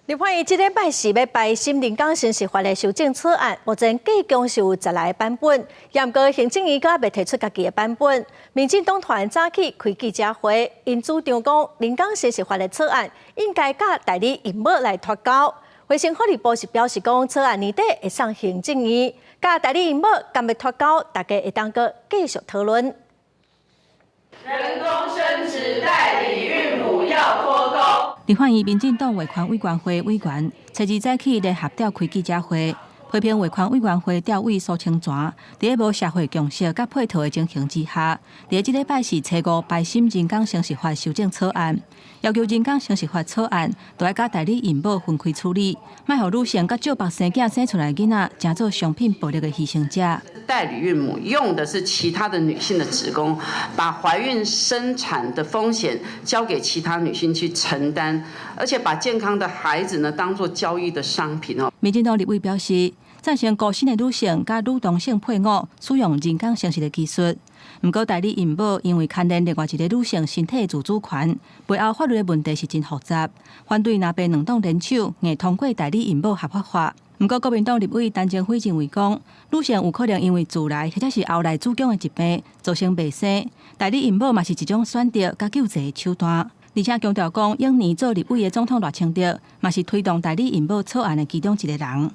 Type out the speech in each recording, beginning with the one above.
立法院这礼拜四要排审人工生殖法的修正草案，目前计共是有10来个版本，严格行政院阁未提出家己的版本。民进党团早起开记者会，因主张讲人工生殖法的草案应该甲代理孕母来脱钩。卫生福利部是表示讲，草案年底会送行政院，甲代理孕母敢要脱钩，大家会当个继续讨论。人工生殖代理孕母要脱钩。立法院民进党卫权委员会委员初二早起联合召开记者会，批评卫权委员会调委苏清泉，伫个无社会共识甲配套的情形之下，伫个这礼拜四初五排审人工生殖法修正草案，要求人工生殖法草案都要甲代理孕母分开处理，莫互女性甲借腹生囝生出来囡仔，成做商品暴力的牺牲者。代理孕母用的是其他的女性的子宫，把怀孕生产的风险交给其他女性去承担，而且把健康的孩子呢当作交易的商品哦。民进党立委表示，赞成孤身的女性甲女同性配偶使用人工生殖的技术。不过，代理孕母因为牵连另外一个女性身体自主权，背后法律的问题是真复杂。反对若被两党联手，硬通过代理孕母合法化。不过，国民党立委陈建辉认为讲，女性有可能因为自来或者是后来子宫的疾病造成未生，代理孕母嘛是一种选择甲救济的手段。而且强调讲，永年做立委的总统赖清德嘛是推动代理孕母草案的其中一个人。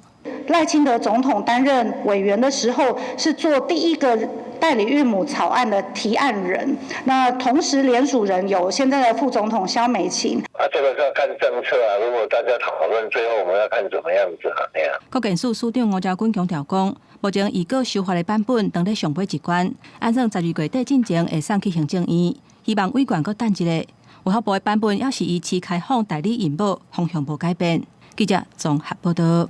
赖清德总统担任委员的时候，是做第一个代理孕母草案的提案人。那同时联署人有现在的副总统萧美琴。这个是要看政策啊，如果大家讨论，最后我们要看怎么样子啊那样。国检署署长吴兆军强调讲，目前预告修法的版本当在上尾一关，按照12月底进前会送去行政院，希望委员阁等一下。卫福部的版本也是以持开放代理孕母方向无改变。记者综合报道。